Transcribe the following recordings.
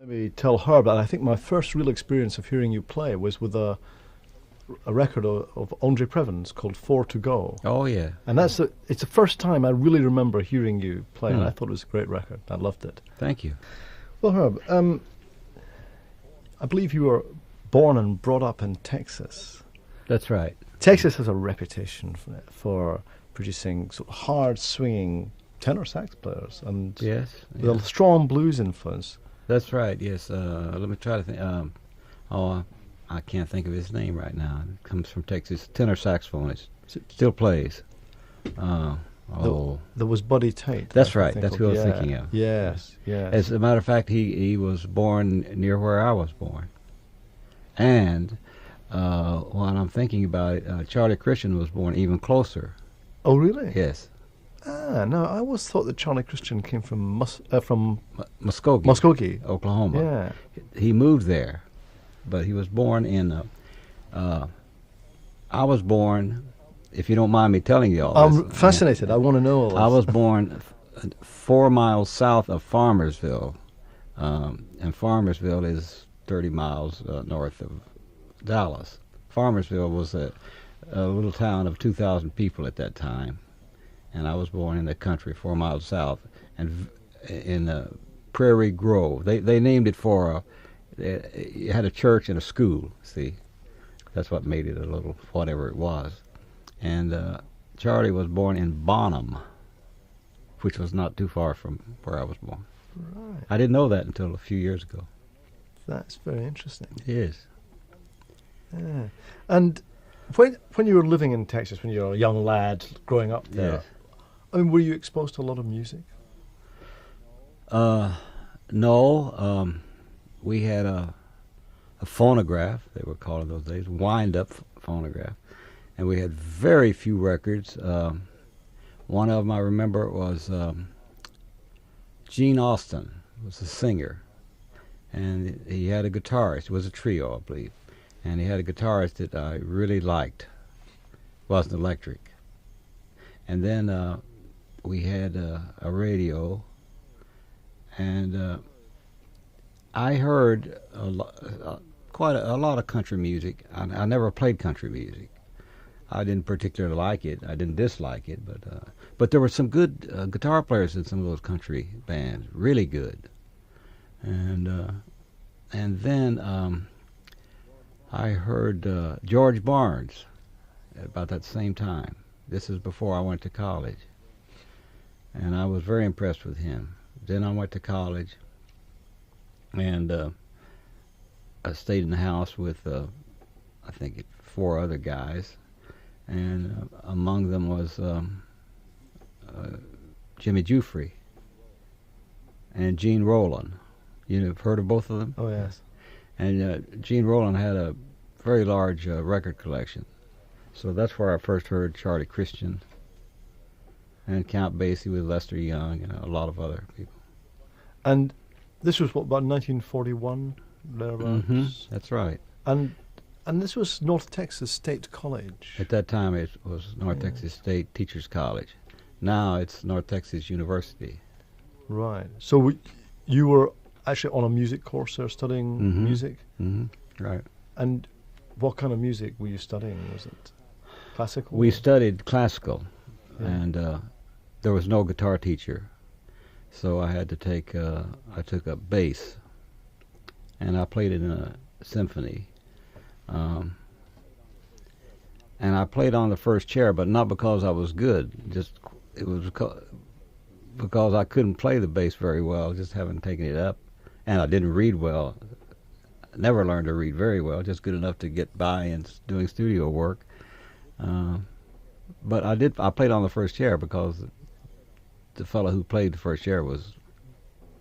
Maybe tell her, but I think my first real experience of hearing you play was with a record of Andre Previn's called Four to Go. Oh, yeah. And it's the first time I really remember hearing you play, and Hmm. I thought it was a great record. I loved it. Thank you. Well, Herb, I believe you were born and brought up in Texas. That's right. Texas has a reputation for producing sort of hard swinging tenor sax players, and Yes. with a strong blues influence. That's right, yes. Let me try to think. I can't think of his name right now. It comes from Texas. Tenor saxophonist. Still plays. There was Buddy Tate. That's I right. think That's of. who I was Yeah. thinking of. Yes, yes. As a matter of fact, he was born near where I was born. And while I'm thinking about it, Charlie Christian was born even closer. Oh, really? Yes. No, I always thought that Charlie Christian came from Muskogee. Muskogee. Oklahoma. Yeah. He moved there, but he was born in. I was born, if you don't mind me telling you all I'm this. fascinated. I want to know all this. I was born 4 miles south of Farmersville, and Farmersville is 30 miles north of Dallas. Farmersville was a little town of 2,000 people at that time, and I was born in the country 4 miles south, and in Prairie Grove. They named it for it had a church and a school. See, that's what made it a little whatever it was. And Charlie was born in Bonham, which was not too far from where I was born. Right. I didn't know that until a few years ago. That's very interesting. It is. Yeah. And when you were living in Texas, when you were a young lad growing up there, Yes. I mean, were you exposed to a lot of music? No. We had a phonograph, they were called in those days, wind-up phonograph. And we had very few records. One of them I remember was Gene Austin was a singer. And he had a guitarist. It was a trio, I believe. And he had a guitarist that I really liked. Wasn't electric. And then we had a radio. And I heard quite a lot of country music. I never played country music. I didn't particularly like it. I didn't dislike it, but there were some good guitar players in some of those country bands, really good. And then I heard George Barnes about that same time. This is before I went to college, and I was very impressed with him. Then I went to college, and I stayed in the house with I think 4 other guys. And among them was Jimmy Giuffre and Gene Rowland. You've heard of both of them? Oh, yes. And Gene Rowland had a very large record collection. So that's where I first heard Charlie Christian and Count Basie with Lester Young and a lot of other people. And this was, what, about 1941? Thereabouts? Mm-hmm. That's right. And this was North Texas State College. At that time, it was North Texas State Teachers College. Now it's North Texas University. Right. So you were actually on a music course there, studying music? Mm-hmm. Right. And what kind of music were you studying? Was it classical? We studied classical, and there was no guitar teacher, so I had to take. I took up bass, and I played in a symphony. And I played on the first chair, but not because I was good. Just it was because I couldn't play the bass very well, just having taken it up, and I didn't read well. I never learned to read very well, just good enough to get by and doing studio work. But I played on the first chair because the fellow who played the first chair was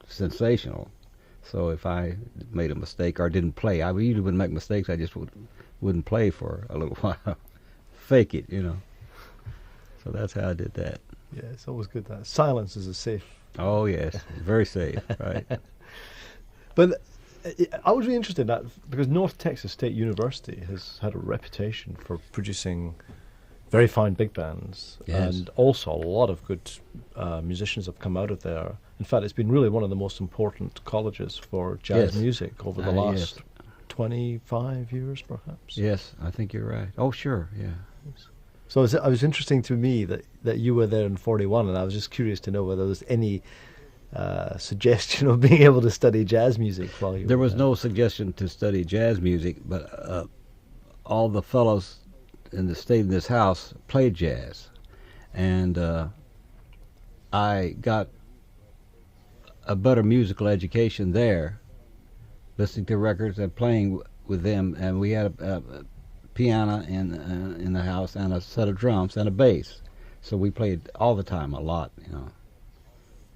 sensational. So if I made a mistake or didn't play, I usually wouldn't make mistakes. I just wouldn't play for a little while, fake it, you know. So that's how I did that. Yeah, it's always good that silence is a safe. Oh yes, very safe, right? But I was really interested in that because North Texas State University has had a reputation for producing very fine big bands, Yes. and also a lot of good musicians have come out of there. In fact, it's been really one of the most important colleges for jazz Yes. music over the last Yes. 25 years, perhaps. Yes, I think you're right. Oh, sure, yeah. So it was interesting to me that you were there in 41, and I was just curious to know whether there was any suggestion of being able to study jazz music while you There were was there. no suggestion to study jazz music, but all the fellows in the stayed in this house played jazz, and I got a better musical education there, listening to records and playing with them. And we had a piano in the house and a set of drums and a bass, so we played all the time, a lot, you know.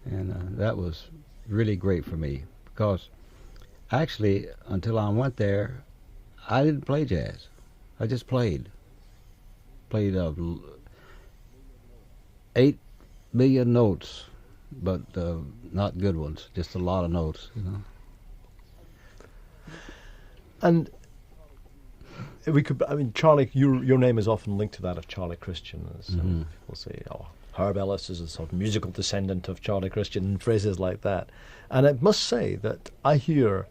And that was really great for me because actually, until I went there, I didn't play jazz. I just played 8 million notes, but not good ones, just a lot of notes, you know. And we could, I mean, Charlie, your name is often linked to that of Charlie Christian. As people say, oh, Herb Ellis is a sort of musical descendant of Charlie Christian, and phrases like that. And I must say that I hear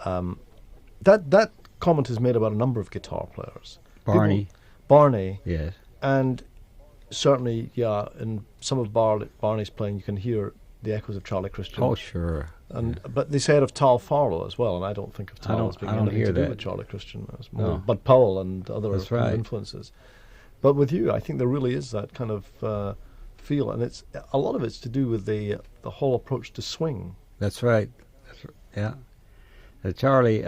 that comment is made about a number of guitar players. Barney. Barney. Yes. And certainly, yeah, in some of Barney's playing, you can hear the echoes of Charlie Christian. Oh, sure. And but they say it of Tal Farlow as well, and I don't think of I Tal don't- as being I don't anything hear to do that. with Charlie Christian. It's more No. Bud Powell and other That's kind of right. influences. But with you, I think there really is that kind of feel, and it's a lot of it's to do with the whole approach to swing. That's right. Yeah. Charlie,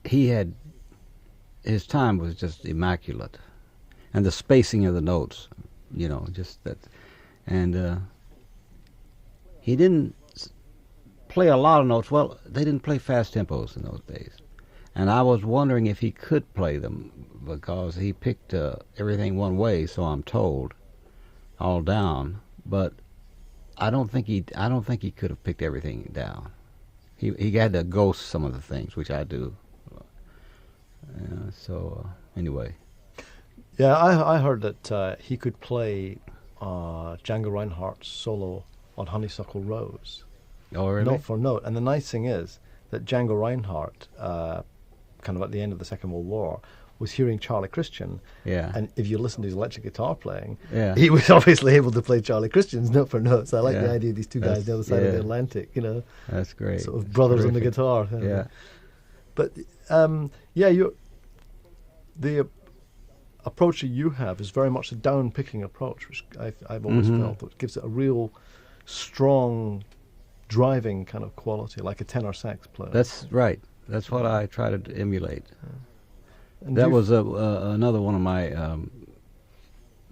he had, his time was just immaculate, and the spacing of the notes, you know, just that, and he didn't play a lot of notes. Well, they didn't play fast tempos in those days, and I was wondering if he could play them because he picked everything one way, so I'm told, all down, but I don't think he could have picked everything down. He had to ghost some of the things, which I do. Anyway. Yeah, I heard that he could play Django Reinhardt's solo on Honeysuckle Rose, Oh, really? note for note. And the nice thing is that Django Reinhardt, kind of at the end of the Second World War, was hearing Charlie Christian. Yeah. And if you listen to his electric guitar playing, Yeah. he was obviously able to play Charlie Christian's note for note. So I like the Yeah. idea of these two guys on the other side of the Atlantic, you know, That's great. sort of That's brothers on the terrific. guitar. Yeah. But the approach that you have is very much a down-picking approach, which I've always felt that gives it a real strong, driving kind of quality, like a tenor sax player. That's right. That's what I try to emulate. And That you- was another one of my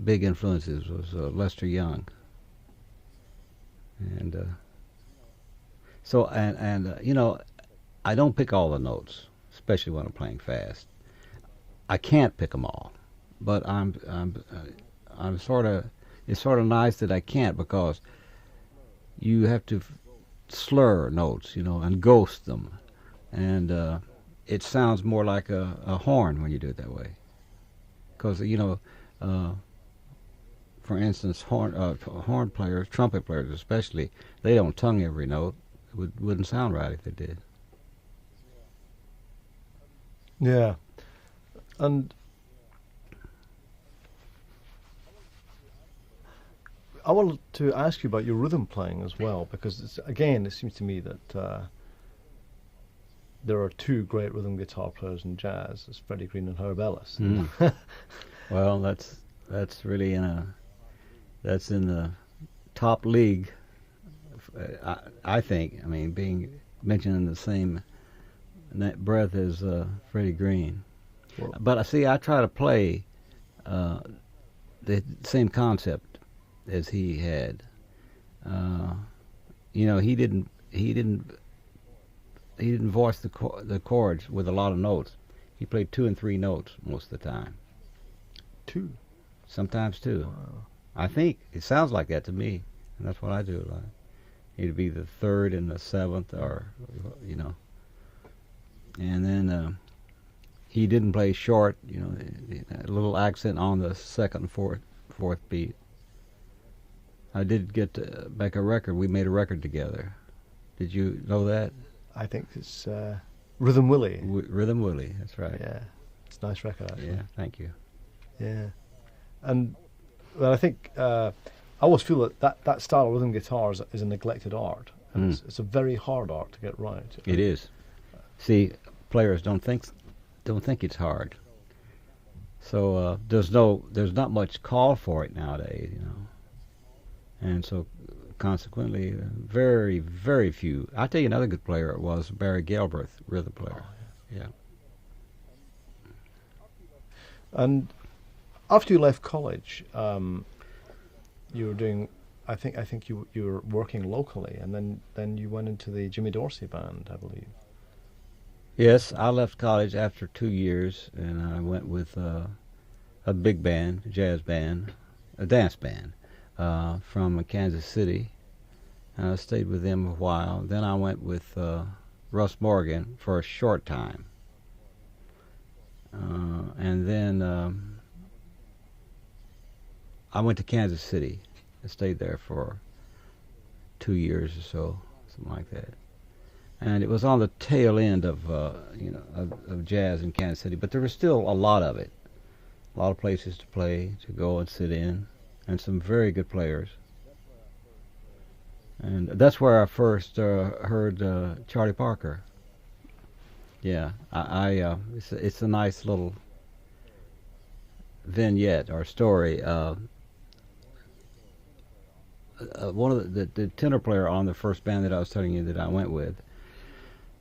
big influences was Lester Young. And you know, I don't pick all the notes, especially when I'm playing fast. I can't pick them all, but I'm sort of, it's sort of nice that I can't, because you have to slur notes, you know, and ghost them, and it sounds more like a horn when you do it that way. Because, you know, for instance, horn players, trumpet players especially, they don't tongue every note. It wouldn't sound right if they did. Yeah. And I wanted to ask you about your rhythm playing as well, because again, it seems to me that there are two great rhythm guitar players in jazz, as Freddie Green and Herb Ellis. Well, that's really that's in the top league. I think. I mean, being mentioned in the same breath as Freddie Green. Well, But I see, I try to play the same concept as he had. You know, he didn't voice the chords with a lot of notes. He played 2 and 3 notes most of the time. two. Sometimes 2. Wow. I think it sounds like that to me, and that's what I do. Like, it'd be the 3rd and the 7th, or you know. And then he didn't play short. You know, a little accent on the 2nd and 4th beat. I did get to make a record. We made a record together. Did you know that? I think it's Rhythm Willie. Rhythm Willie, that's right. Yeah, it's a nice record, actually. Yeah, thank you. Yeah, and well, I think I always feel that style of rhythm guitar is a neglected art, and it's a very hard art to get right. It is. See, players don't think it's hard. So there's not much call for it nowadays, you know, and so consequently, very, very few. I'll tell you another good player was Barry Galbraith, rhythm player. Oh, yeah. And after you left college, you were doing. I think you were working locally, and then you went into the Jimmy Dorsey band, I believe. Yes, I left college after 2 years, and I went with a big band, a jazz band, a dance band from Kansas City. And I stayed with them a while. Then I went with Russ Morgan for a short time. And then I went to Kansas City. I stayed there for 2 years or so, something like that. And it was on the tail end of of jazz in Kansas City, but there was still a lot of it, a lot of places to play, to go and sit in, and some very good players. And that's where I first heard Charlie Parker. Yeah, it's a nice little vignette or story. One of the tenor player on the first band that I was telling you that I went with,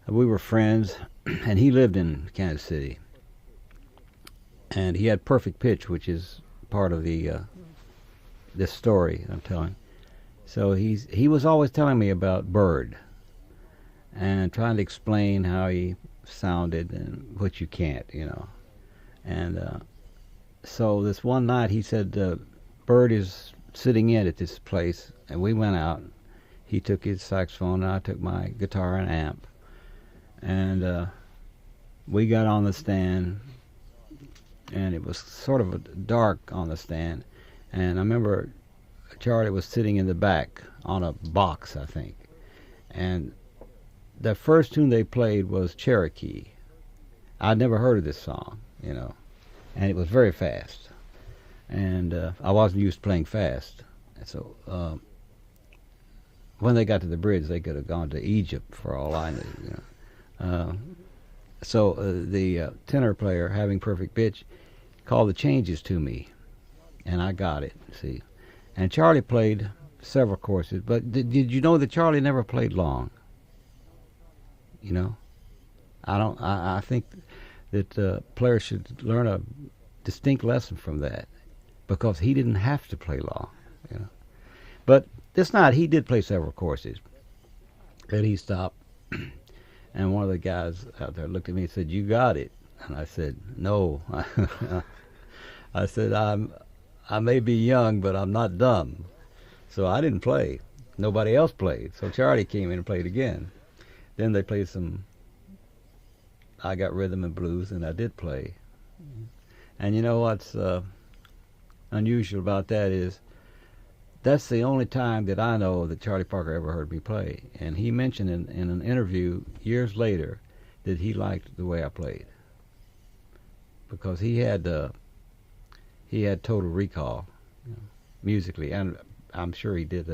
we were friends, and he lived in Kansas City. And he had perfect pitch, which is part of this story I'm telling. So he was always telling me about Bird and trying to explain how he sounded and what you can't, you know. And so this one night he said, Bird is sitting in at this place, and we went out. He took his saxophone, and I took my guitar and amp. And we got on the stand, and it was sort of dark on the stand. And I remember Charlie was sitting in the back on a box, I think. And the first tune they played was Cherokee. I'd never heard of this song, you know, and it was very fast. And I wasn't used to playing fast. And so when they got to the bridge, they could have gone to Egypt for all I knew, you know. So the tenor player, having perfect pitch, called the changes to me, and I got it, see. And Charlie played several courses, but did you know that Charlie never played long? You know? I think that players should learn a distinct lesson from that, because he didn't have to play long, you know. But this night he did play several courses. Then he stopped, and one of the guys out there looked at me and said, "You got it." And I said, "No." I said, I may be young, but I'm not dumb. So I didn't play. Nobody else played. So Charlie came in and played again. Then they played some I Got Rhythm and Blues, and I did play. And you know what's unusual about that is that's the only time that I know that Charlie Parker ever heard me play. And he mentioned in an interview years later that he liked the way I played, because he had total recall, you know, musically, and I'm sure he did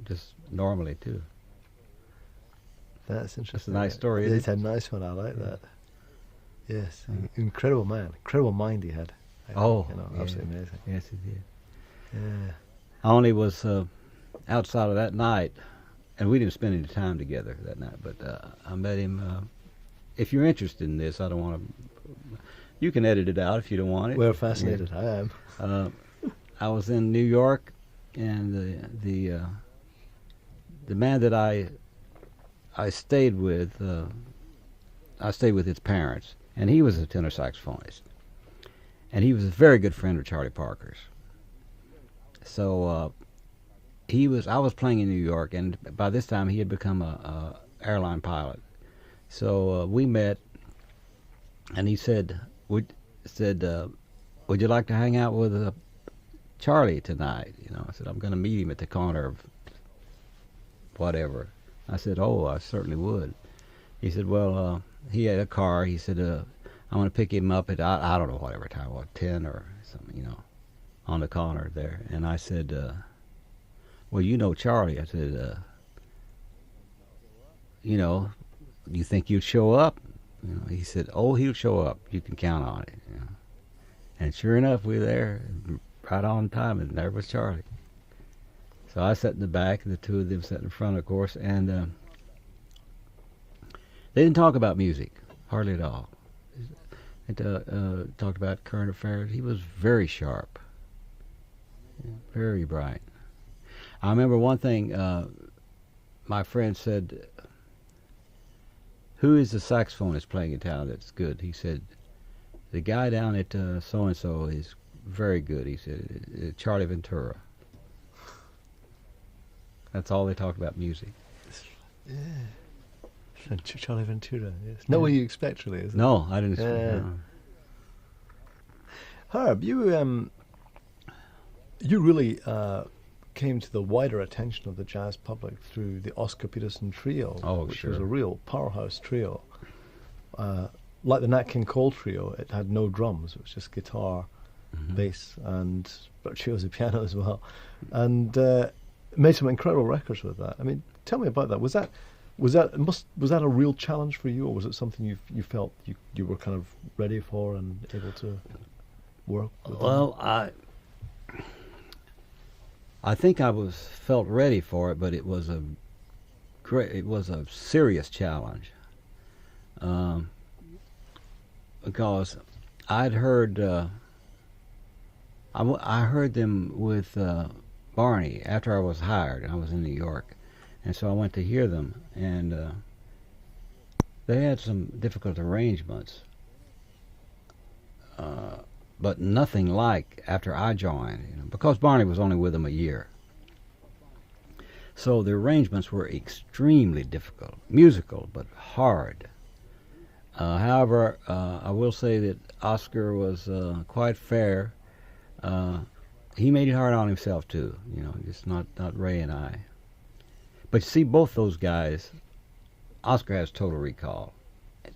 just normally too. That's interesting. That's a nice story. It's a nice one. I like that. Yes, incredible man, incredible mind he had. Absolutely amazing. Yes, he did. Yeah. I only was outside of that night, and we didn't spend any time together that night, but I met him. If you're interested in this, I don't want to. You can edit it out if you don't want it. We're fascinated. Yeah. I am. I was in New York, and the man that I stayed with, his parents, and he was a tenor saxophonist, and he was a very good friend of Charlie Parker's. So I was playing in New York, and by this time he had become a airline pilot. So we met, and he said, would you like to hang out with Charlie tonight. You know, I said, I'm going to meet him at the corner of whatever. I said, oh, I certainly would. He said, well, he had a car. He said, I want to pick him up at, I don't know, whatever time, 10 or something, you know, on the corner there. And I said, well, you know Charlie. I said, you know, you think you'd show up? You know, he said, oh, he'll show up. You can count on it. You know. And sure enough, we were there right on time, and there was Charlie. So I sat in the back, and the two of them sat in front, of course, and they didn't talk about music, hardly at all. They talked about current affairs. He was very sharp, very bright. I remember one thing, my friend said, who is the saxophonist playing in town that's good? He said, the guy down at so-and-so is very good. He said, Charlie Ventura. That's all they talked about music. Yeah. Charlie Ventura, yes. Not what you expect, really, is it? No, I didn't expect no. Herb, you really came to the wider attention of the jazz public through the Oscar Peterson trio, which was a real powerhouse trio. Like the Nat King Cole trio, it had no drums. It was just guitar, bass, and virtuoso piano as well. And made some incredible records with that. I mean, tell me about that. Was that a real challenge for you, or was it something you felt you were kind of ready for and able to work with? Well, I think I felt ready for it, but it was a serious challenge, because I'd heard I heard them with Barney after I was hired. I was in New York, and so I went to hear them, and they had some difficult arrangements, but nothing like after I joined, you know, because Barney was only with them a year. So the arrangements were extremely difficult, musical, but hard. However, I will say that Oscar was quite fair. He made it hard on himself too, you know, just not Ray and I. But you see, both those guys, Oscar has total recall.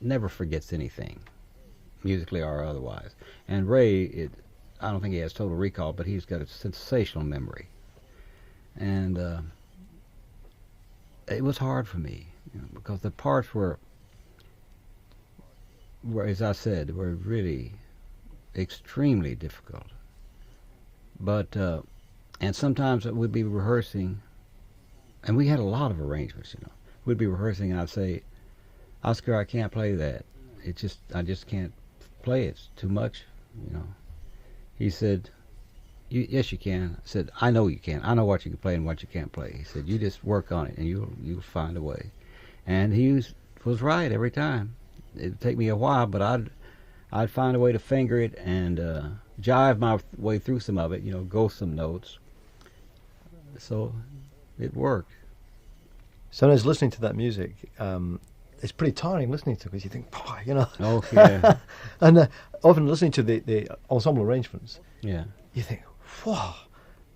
Never forgets anything, musically or otherwise. And Ray, I don't think he has total recall, but he's got a sensational memory. And it was hard for me, you know, because the parts were, as I said, were really extremely difficult. But and sometimes we'd be rehearsing, and we had a lot of arrangements, you know. We'd be rehearsing, and I'd say, Oscar, I can't play that. I just can't play it. It's too much, you know. He said, yes, you can. I said, I know you can. I know what you can play and what you can't play. He said, you just work on it, and you'll find a way. And he was right every time. It'd take me a while, but I'd find a way to finger it and jive my way through some of it, you know, go some notes. So it worked. Sometimes listening to that music, it's pretty tiring listening to it, because you think, boy, you know. Oh, yeah. And often listening to the ensemble arrangements, yeah, you think, whoa.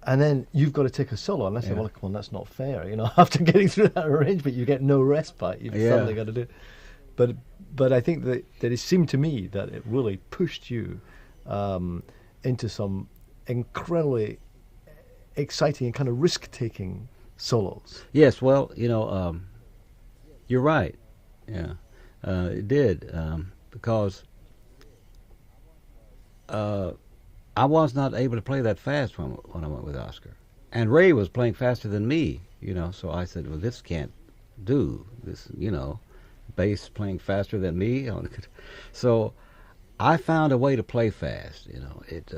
And then you've got to take a solo, and I say, well, come on, that's not fair. You know, after getting through that arrangement, you get no respite. You've suddenly got to do it. But I think that it seemed to me that it really pushed you into some incredibly exciting and kind of risk-taking solos. Yes, well, you know, you're right. Yeah, it did, because I was not able to play that fast when I went with Oscar. And Ray was playing faster than me, you know, so I said, well, this can't do. This, you know, bass playing faster than me. So I found a way to play fast, you know. It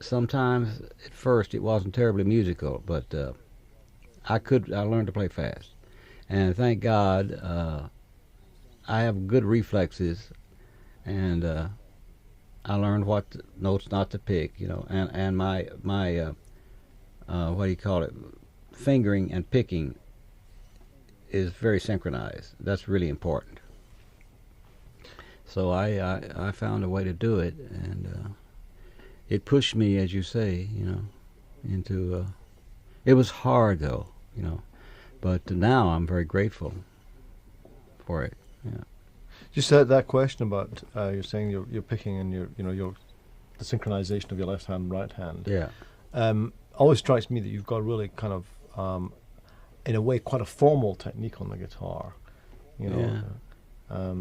sometimes, at first, it wasn't terribly musical, but I learned to play fast. And thank God, I have good reflexes, and I learned what notes not to pick, you know, and my what do you call it, fingering and picking is very synchronized. That's really important. So I found a way to do it, and it pushed me, as you say, you know. into. It was hard though, you know, but now I'm very grateful for it. Yeah. Just that question about you're saying you're picking and your the synchronization of your left hand and right hand. Yeah. Always strikes me that you've got really kind of in a way quite a formal technique on the guitar. You know. Yeah.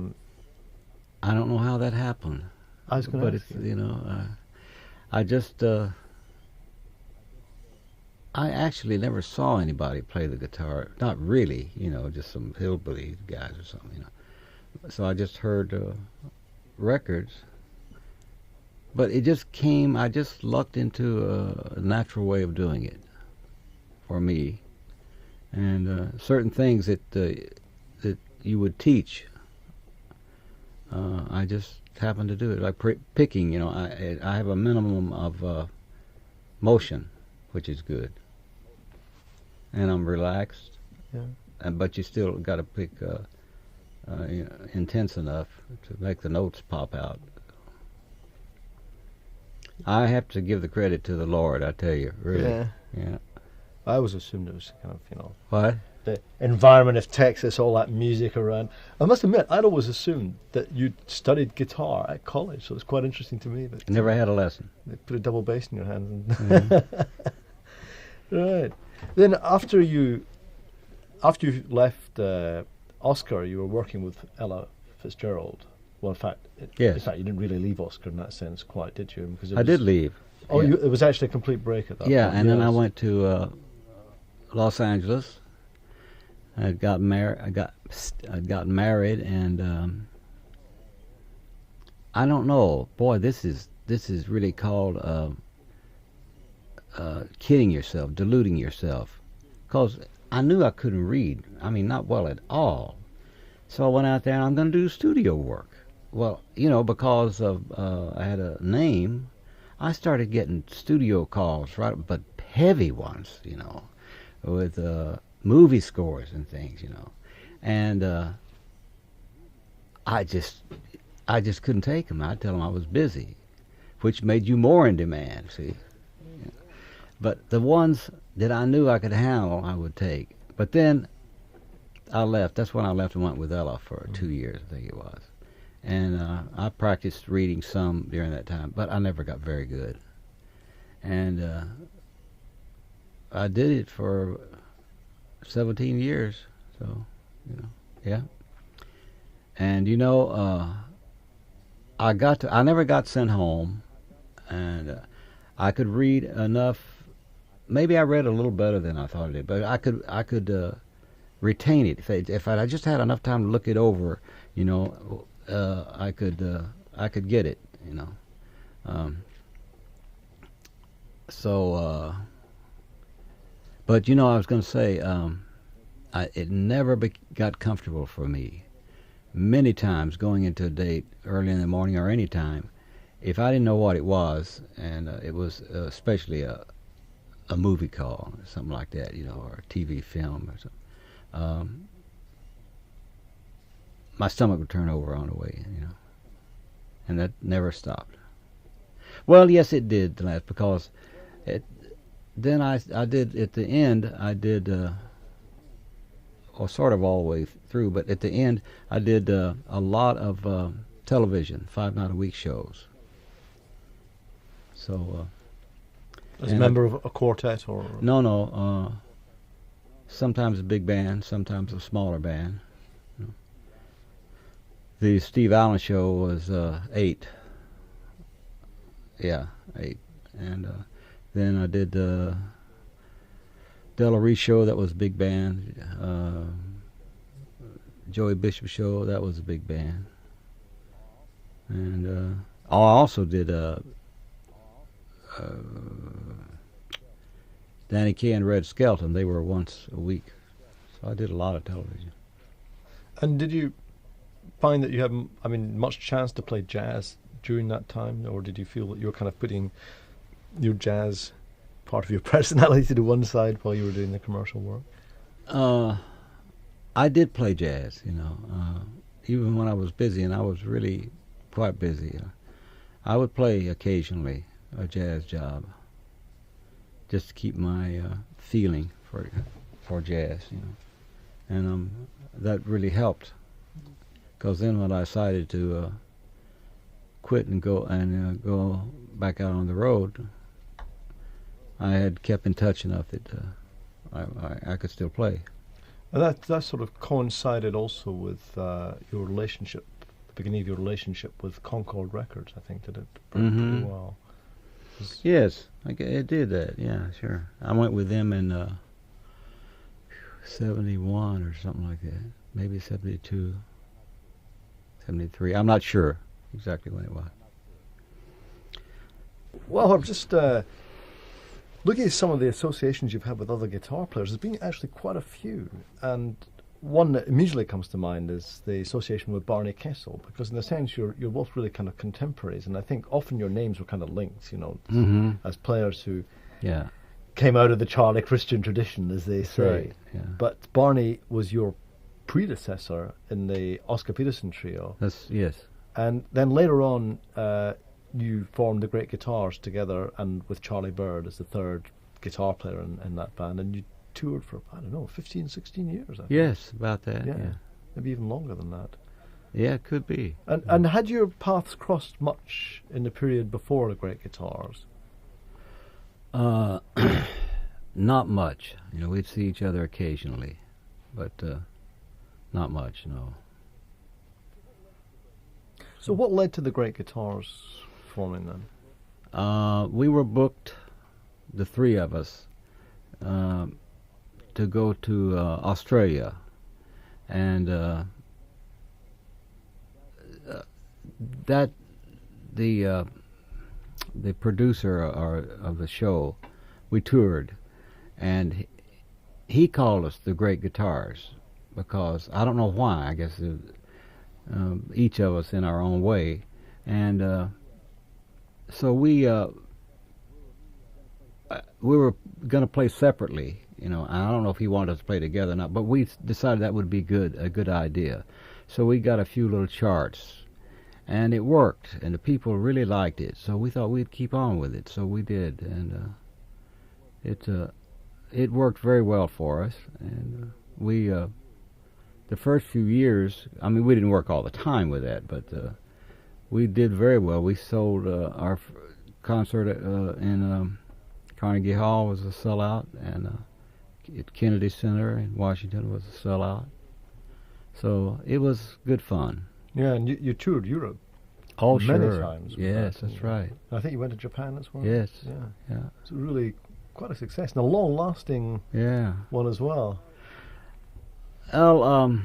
I don't know how that happened. I was going to ask you know, I just I actually never saw anybody play the guitar. Not really, you know, just some hillbilly guys or something, you know. So I just heard records, but it just came. I just lucked into a natural way of doing it for me, and certain things that that you would teach. I just happened to do it, like picking. You know, I have a minimum of motion, which is good, and I'm relaxed. Yeah. But you still got to pick you know, intense enough to make the notes pop out. I have to give the credit to the Lord, I tell you, really. Yeah. Yeah. I always assumed it was kind of, you know, What? the environment of Texas, all that music around. I must admit, I'd always assumed that you'd studied guitar at college, so it's quite interesting to me that Never had a lesson. they put a double bass in your hands. And Mm-hmm. Right. Then after you left Oscar, you were working with Ella Fitzgerald. Well, in fact, Yes. you didn't really leave Oscar in that sense, quite, did you? Because I did leave. Oh, Yeah. it was actually a complete break at that Yeah, point. and then I Yes. went to Los Angeles. I got married. I'd gotten married, and I don't know. Boy, this is really called kidding yourself, deluding yourself, because I knew I couldn't read. I mean, not well at all. So I went out there and I'm going to do studio work. Well, you know, because of I had a name, I started getting studio calls, right? But heavy ones, you know, with movie scores and things, you know, and I just couldn't take them. I'd tell them I was busy, which made you more in demand. See, but the ones that I knew I could handle, I would take. But then I left. That's when I left and went with Ella for 2 years, I think it was. And I practiced reading some during that time, but I never got very good. And I did it for 17 years, so, you know, yeah. And, you know, I never got sent home, and I could read enough. Maybe I read a little better than I thought I did, but I could retain it. If I just had enough time to look it over, you know, I could get it, you know. But you know, I was going to say, it never got comfortable for me. Many times going into a date early in the morning or any time, if I didn't know what it was, and it was especially a movie call or something like that, you know, or a TV film or something, my stomach would turn over on the way, you know, and that never stopped. Well, yes, it did, because then I did, at the end, I did, or sort of all the way through, but at the end, I did a lot of television, 5-night-a-week shows. So, as a member of a quartet, or no, sometimes a big band, sometimes a smaller band. The Steve Allen show was 8. Yeah, 8. And then I did the Della Reese show, that was a big band. Joey Bishop show, that was a big band. And I also did Danny Kay and Red Skelton. They were once a week. So I did a lot of television. And did you find that you had, much chance to play jazz during that time, or did you feel that you were kind of putting your jazz part of your personality to the one side while you were doing the commercial work? I did play jazz, you know, even when I was busy, and I was really quite busy. I would play occasionally a jazz job, just to keep my feeling for jazz, you know. And that really helped, because then when I decided to quit and go back out on the road, I had kept in touch enough that I could still play. And that sort of coincided also with your relationship, the beginning of your relationship with Concord Records, I think, did it pretty well. Yes, it did that, yeah, sure. I went with them in 71 or something like that, maybe 72, 73, I'm not sure exactly when it was. Well, I'm just looking at some of the associations you've had with other guitar players. There's been actually quite a few, and one that immediately comes to mind is the association with Barney Kessel, because in a sense you're both really kind of contemporaries, and I think often your names were kind of linked, you know, as players who came out of the Charlie Christian tradition, as they say. Right, yeah. But Barney was your predecessor in the Oscar Peterson trio. Yes. And then later on, you formed the Great Guitars together, and with Charlie Bird as the third guitar player in that band, and you toured for, I don't know, 15, 16 years, I think. Yes, about that, yeah. Maybe even longer than that. Yeah, it could be. And had your paths crossed much in the period before the Great Guitars? Not much. You know, we'd see each other occasionally, but not much, no. So what led to the Great Guitars forming then? We were booked, the three of us, to go to Australia, and that the producer of the show, we toured, and he called us the Great Guitars, because I don't know why. I guess each of us in our own way, and so we were going to play separately. You know, I don't know if he wanted us to play together or not, but we decided that would be a good idea. So we got a few little charts, and it worked, and the people really liked it. So we thought we'd keep on with it. So we did, and it worked very well for us. And we the first few years, I mean, we didn't work all the time with that, but we did very well. We sold our concert in Carnegie Hall was a sellout, and at Kennedy Center in Washington was a sellout. So it was good fun. Yeah, and you toured Europe many times. Yes, that's right. I think you went to Japan as well. Yes. Yeah. It's really quite a success, and a long-lasting one as well. Well,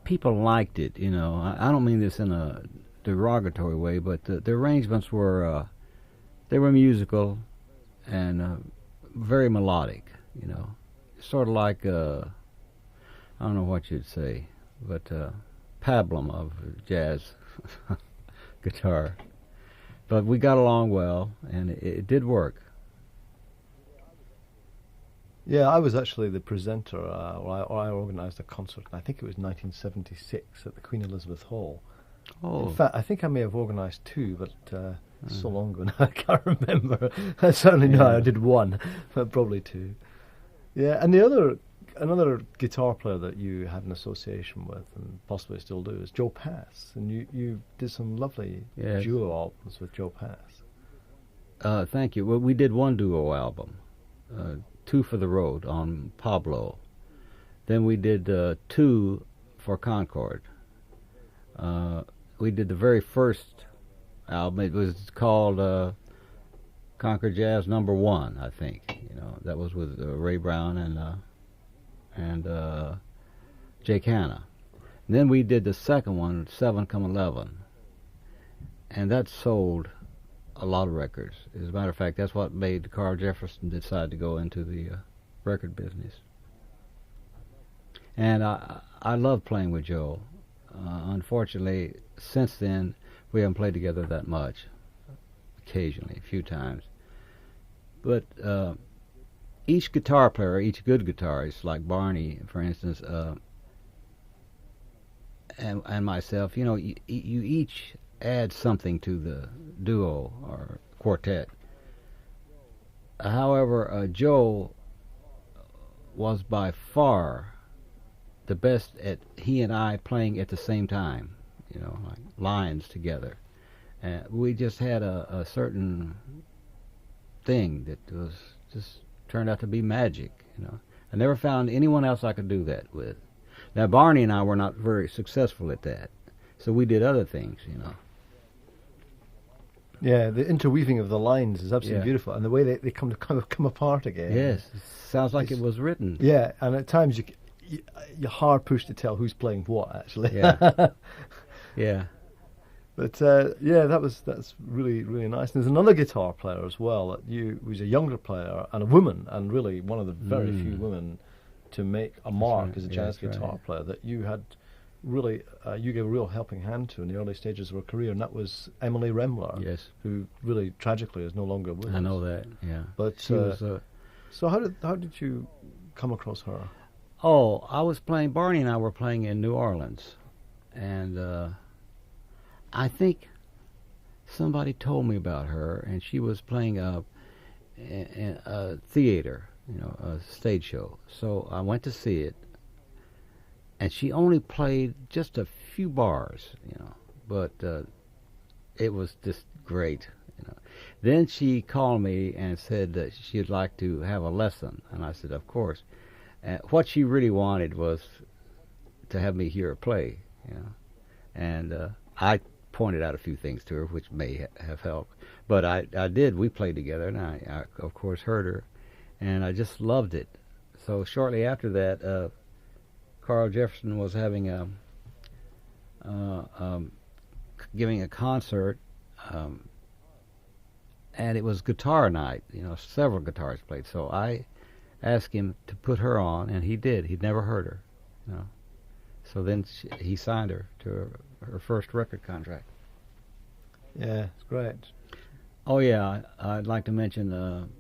people liked it, you know. I don't mean this in a derogatory way, but the arrangements were they were musical and very melodic, you know. Sort of like I don't know what you'd say, but pablum of jazz guitar. But we got along well, and it did work. Yeah, I was actually the presenter, or I organised a concert, I think it was 1976 at the Queen Elizabeth Hall. Oh. In fact, I think I may have organised two, but so long ago now I can't remember. I certainly know I did one, but probably two. Yeah, and another guitar player that you had an association with, and possibly still do, is Joe Pass, and you did some lovely duo albums with Joe Pass. Thank you. Well, we did one duo album. Two for the road on Pablo. Then we did two for Concord. We did the very first album. It was called Concord Jazz Number 1, I think. You know, that was with Ray Brown and Jake Hanna. And then we did the second one, 7 Come 11, and that sold a lot of records. As a matter of fact, that's what made Carl Jefferson decide to go into the record business. And I love playing with Joe. Unfortunately, since then, we haven't played together that much. Occasionally, a few times. But each guitar player, each good guitarist, like Barney, for instance, and myself, you know, you each add something to the duo or quartet. However, Joe was by far the best at he and I playing at the same time, you know, like lines together. And we just had a certain thing that was just turned out to be magic, you know. I never found anyone else I could do that with. Now, Barney and I were not very successful at that, so we did other things, you know. Yeah, the interweaving of the lines is absolutely Yeah. beautiful, and the way they kind of come apart again. Yes, it sounds like it was written. Yeah, and at times you're hard pushed to tell who's playing what, actually. Yeah. Yeah. But yeah, that's really, really nice. And there's another guitar player as well who's a younger player and a woman, and really one of the very few women to make a mark as a jazz guitar player that you had really you gave a real helping hand to in the early stages of her career, and that was Emily Remler. Yes. Who really tragically is no longer with us. I know that. Yeah. But She was. so how did you come across her? Oh, I was playing. Barney and I were playing in New Orleans, and I think somebody told me about her, and she was playing a theater, you know, a stage show. So I went to see it, and she only played just a few bars, you know, but it was just great, you know. Then she called me and said that she'd like to have a lesson, and I said, of course. What she really wanted was to have me hear her play, you know, and I pointed out a few things to her which may have helped, but I did. We played together, and I of course heard her, and I just loved it. So shortly after that, Carl Jefferson was having giving a concert, and it was guitar night. You know, several guitars played. So I asked him to put her on, and he did. He'd never heard her, you know. So then he signed her to her first record contract. Yeah, it's great. Oh yeah, I'd like to mention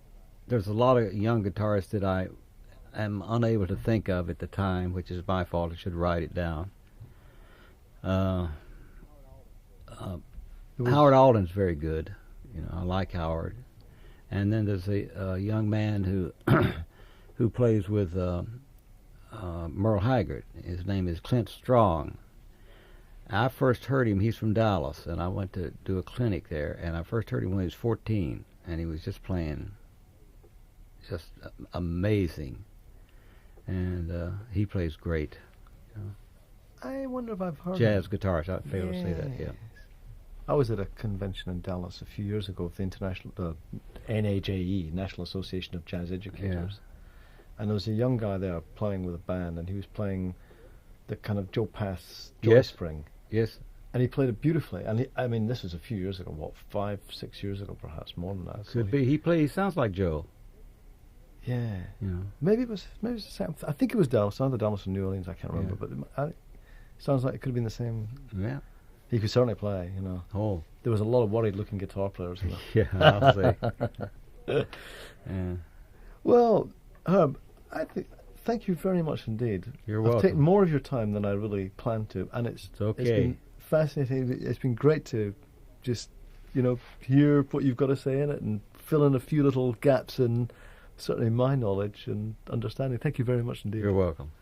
there's a lot of young guitarists that I am unable to think of at the time, which is my fault. I should write it down. Howard Alden's very good. You know, I like Howard. And then there's a young man who who plays with Merle Haggard. His name is Clint Strong. I first heard him, he's from Dallas, and I went to do a clinic there, and I first heard him when he was 14, and he was just playing just amazing. And he plays great. You know. I wonder if I've heard Jazz guitarist, I failed to say that, yeah. I was at a convention in Dallas a few years ago with the NAJE, National Association of Jazz Educators. And there was a young guy there playing with a band, and he was playing the kind of Joe Pass joy spring. Yes. And he played it beautifully. And I mean, this was a few years ago, what, 5, 6 years ago, perhaps more than that. Could be. He sounds like Joe. Yeah. You know. Maybe it was the same. I think it was Dallas, either Dallas or New Orleans, I can't remember. But it sounds like it could have been the same. Yeah. He could certainly play, you know. Oh. There was a lot of worried-looking guitar players. You know? Yeah, I'll say. Yeah. Well, Herb, thank you very much indeed. You're welcome. I've taken more of your time than I really planned to, and it's okay. It's been fascinating. It's been great to just, you know, hear what you've got to say in it and fill in a few little gaps in certainly my knowledge and understanding. Thank you very much indeed. You're welcome.